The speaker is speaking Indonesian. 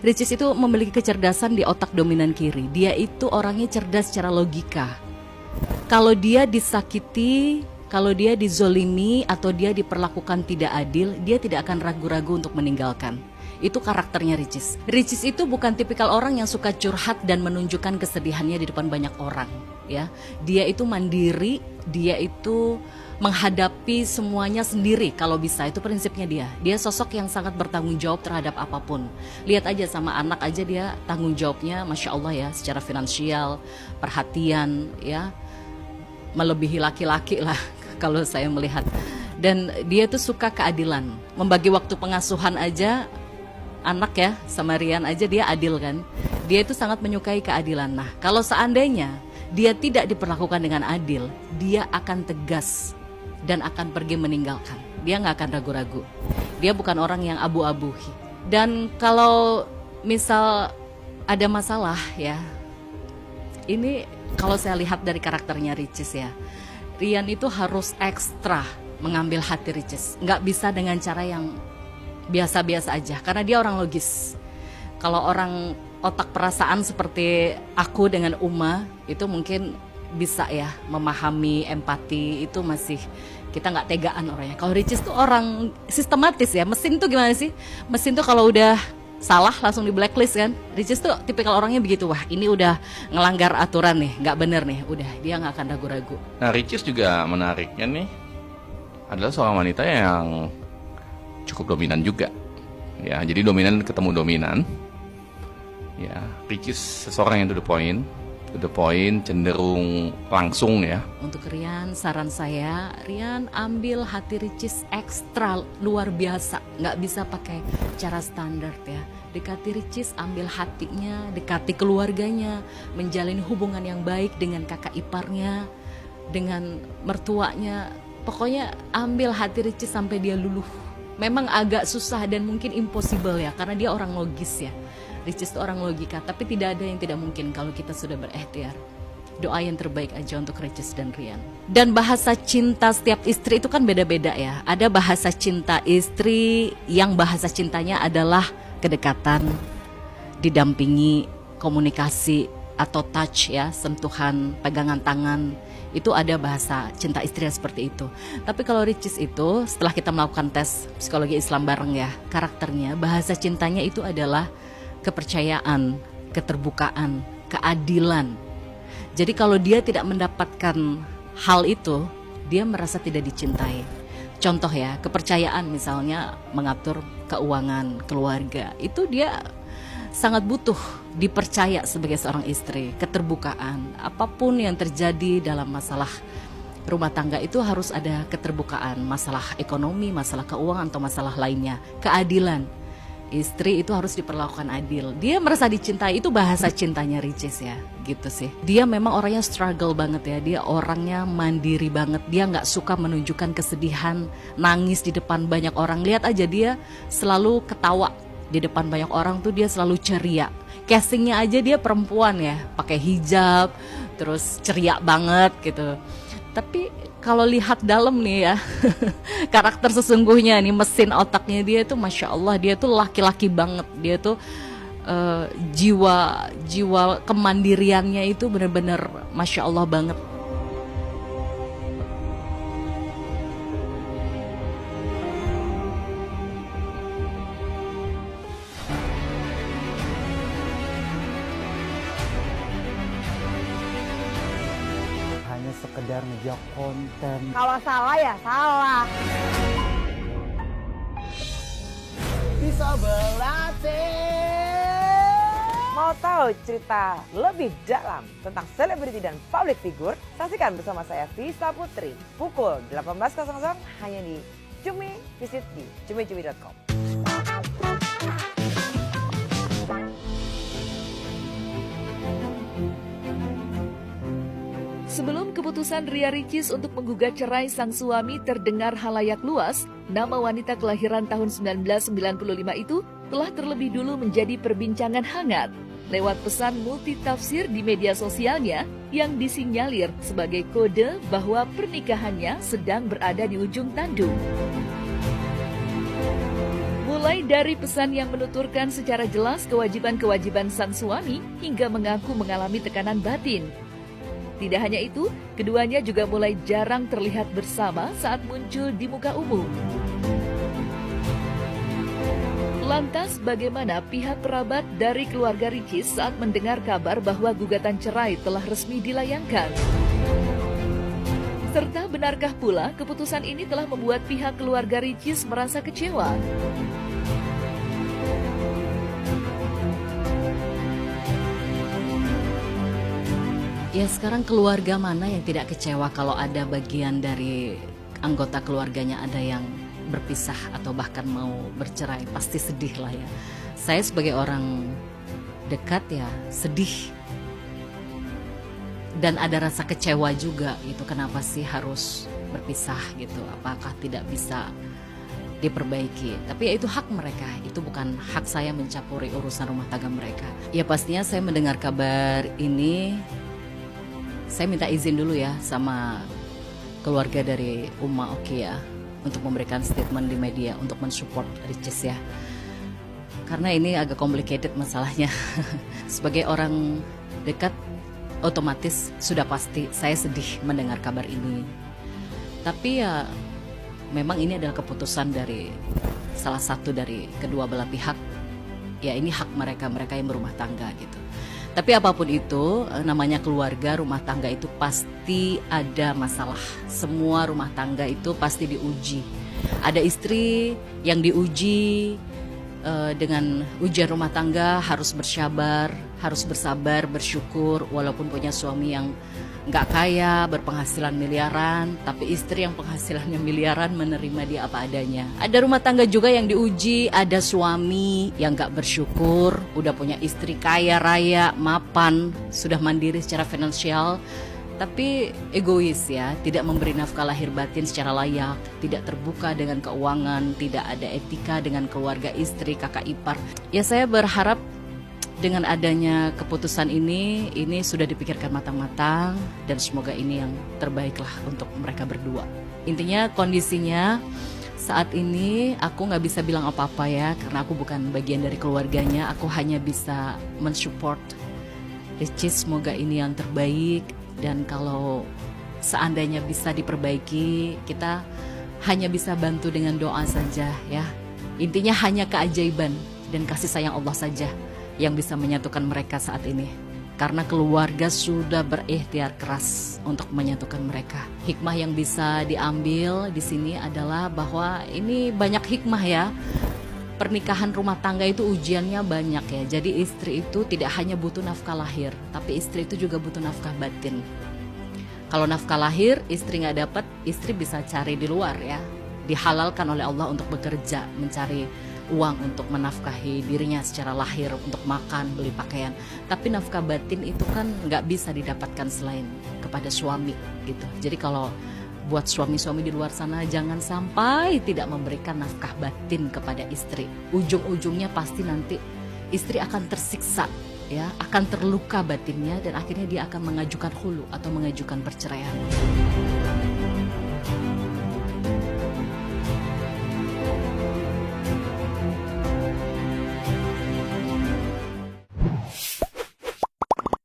Ricis itu memiliki kecerdasan di otak dominan kiri. Dia itu orangnya cerdas secara logika. Kalau dia disakiti, kalau dia dizolimi atau dia diperlakukan tidak adil, dia tidak akan ragu-ragu untuk meninggalkan. Itu karakternya Ricis. Ricis itu bukan tipikal orang yang suka curhat dan menunjukkan kesedihannya di depan banyak orang, ya. Dia itu mandiri, dia itu menghadapi semuanya sendiri kalau bisa. Itu prinsipnya dia. Dia sosok yang sangat bertanggung jawab terhadap apapun. Lihat aja sama anak aja, dia tanggung jawabnya Masya Allah ya, secara finansial, perhatian, ya, melebihi laki-laki lah kalau saya melihat. Dan dia tuh suka keadilan. Membagi waktu pengasuhan aja anak ya, sama Rian aja dia adil kan. Dia itu sangat menyukai keadilan. Nah, kalau seandainya dia tidak diperlakukan dengan adil, dia akan tegas dan akan pergi meninggalkan. Dia nggak akan ragu-ragu. Dia bukan orang yang abu-abu. Dan kalau misal ada masalah ya, ini kalau saya lihat dari karakternya Ricis ya, Rian itu harus ekstra mengambil hati Ricis. Nggak bisa dengan cara yang biasa-biasa aja, karena dia orang logis. Kalau orang otak perasaan seperti aku dengan Uma, itu mungkin bisa ya memahami, empati, itu masih kita nggak tegaan orangnya. Kalau Ricis tuh orang sistematis ya. Mesin tuh gimana sih? Mesin tuh kalau udah salah langsung di blacklist kan. Ricis tuh tipikal orangnya begitu. Wah, ini udah ngelanggar aturan nih, nggak bener nih, udah dia nggak akan ragu-ragu. Nah, Ricis juga menariknya nih adalah seorang wanita yang cukup dominan juga. Ya, jadi dominan ketemu dominan. Ya, Ricis seseorang yang to the point, cenderung langsung ya. Untuk Rian, saran saya, Rian ambil hati Ricis ekstra luar biasa. Nggak bisa pakai cara standar ya. Dekati Ricis, ambil hatinya, dekati keluarganya, menjalin hubungan yang baik dengan kakak iparnya, dengan mertuanya. Pokoknya ambil hati Ricis sampai dia luluh. Memang agak susah dan mungkin impossible ya, karena dia orang logis ya. Ricis itu orang logika, tapi tidak ada yang tidak mungkin kalau kita sudah berikhtiar. Doa yang terbaik aja untuk Ricis dan Rian. Dan bahasa cinta setiap istri itu kan beda-beda ya. Ada bahasa cinta istri yang bahasa cintanya adalah kedekatan, didampingi, komunikasi atau touch ya, sentuhan, pegangan tangan. Itu ada bahasa cinta istri seperti itu. Tapi kalau Ricis itu setelah kita melakukan tes psikologi Islam bareng ya, karakternya, bahasa cintanya itu adalah kepercayaan, keterbukaan, keadilan. Jadi kalau dia tidak mendapatkan hal itu, dia merasa tidak dicintai. Contoh ya, kepercayaan misalnya mengatur keuangan keluarga, itu dia sangat butuh dipercaya sebagai seorang istri. Keterbukaan, apapun yang terjadi dalam masalah rumah tangga itu harus ada keterbukaan. Masalah ekonomi, masalah keuangan atau masalah lainnya. Keadilan, istri itu harus diperlakukan adil. Dia merasa dicintai, itu bahasa cintanya Ricis ya, gitu sih. Dia memang orangnya struggle banget ya. Dia orangnya mandiri banget. Dia nggak suka menunjukkan kesedihan, nangis di depan banyak orang. Lihat aja, dia selalu ketawa di depan banyak orang tuh, dia selalu ceria. Castingnya aja dia perempuan ya, pakai hijab, terus ceria banget gitu. Tapi kalau lihat dalam nih ya, karakter sesungguhnya nih, mesin otaknya dia tuh Masya Allah, dia tuh laki-laki banget. Dia tuh jiwa kemandiriannya itu benar-benar Masya Allah banget. Sekedar ngejar konten. Kalau salah ya salah. Bisa berlatih. Mau tahu cerita lebih dalam tentang selebriti dan public figure? Saksikan bersama saya Visa Putri pukul 18.00 hanya di Cumi. Visit di cumi.com. Sebelum keputusan Ria Ricis untuk menggugat cerai sang suami terdengar halayak luas, nama wanita kelahiran tahun 1995 itu telah terlebih dulu menjadi perbincangan hangat lewat pesan multitafsir di media sosialnya yang disinyalir sebagai kode bahwa pernikahannya sedang berada di ujung tanduk. Mulai Mulai dari pesan yang menuturkan secara jelas kewajiban-kewajiban sang suami hingga mengaku mengalami tekanan batin. Tidak hanya itu, keduanya juga mulai jarang terlihat bersama saat muncul di muka umum. Lantas bagaimana pihak kerabat dari keluarga Ricis saat mendengar kabar bahwa gugatan cerai telah resmi dilayangkan? Serta benarkah pula keputusan ini telah membuat pihak keluarga Ricis merasa kecewa? Ya sekarang keluarga mana yang tidak kecewa kalau ada bagian dari anggota keluarganya ada yang berpisah atau bahkan mau bercerai, pasti sedih lah ya. Saya sebagai orang dekat ya sedih. Dan ada rasa kecewa juga gitu, kenapa sih harus berpisah gitu, apakah tidak bisa diperbaiki. Tapi ya itu hak mereka, itu bukan hak saya mencampuri urusan rumah tangga mereka. Ya pastinya saya mendengar kabar ini, saya minta izin dulu ya sama keluarga dari Uma Oki ya, untuk memberikan statement di media untuk mensupport Ricis ya. Karena ini agak complicated masalahnya. Sebagai orang dekat, otomatis sudah pasti saya sedih mendengar kabar ini. Tapi ya memang ini adalah keputusan dari salah satu dari kedua belah pihak. Ya ini hak mereka yang berumah tangga gitu. Tapi apapun itu, namanya keluarga, rumah tangga itu pasti ada masalah. Semua rumah tangga itu pasti diuji. Ada istri yang diuji dengan ujian rumah tangga, harus bersabar, bersyukur walaupun punya suami yang nggak kaya, berpenghasilan miliaran, tapi istri yang penghasilannya miliaran menerima dia apa adanya. Ada rumah tangga juga yang diuji, ada suami yang nggak bersyukur, udah punya istri kaya raya, mapan, sudah mandiri secara finansial, tapi egois ya, tidak memberi nafkah lahir batin secara layak, tidak terbuka dengan keuangan, tidak ada etika dengan keluarga istri, kakak ipar. Ya saya berharap dengan adanya keputusan ini sudah dipikirkan matang-matang dan semoga ini yang terbaik lah untuk mereka berdua. Intinya kondisinya saat ini aku nggak bisa bilang apa-apa ya, karena aku bukan bagian dari keluarganya, aku hanya bisa mensupport Ricis, semoga ini yang terbaik. Dan kalau seandainya bisa diperbaiki, kita hanya bisa bantu dengan doa saja ya. Intinya hanya keajaiban dan kasih sayang Allah saja yang bisa menyatukan mereka saat ini. Karena keluarga sudah berikhtiar keras untuk menyatukan mereka. Hikmah yang bisa diambil di sini adalah bahwa ini banyak hikmah ya. Pernikahan rumah tangga itu ujiannya banyak ya. Jadi istri itu tidak hanya butuh nafkah lahir, tapi istri itu juga butuh nafkah batin. Kalau nafkah lahir istri nggak dapat, istri bisa cari di luar ya. Dihalalkan oleh Allah untuk bekerja, mencari uang untuk menafkahi dirinya secara lahir, untuk makan, beli pakaian. Tapi nafkah batin itu kan nggak bisa didapatkan selain kepada suami gitu. Jadi kalau buat suami-suami di luar sana, jangan sampai tidak memberikan nafkah batin kepada istri. Ujung-ujungnya pasti nanti istri akan tersiksa ya, akan terluka batinnya dan akhirnya dia akan mengajukan khulu atau mengajukan perceraian.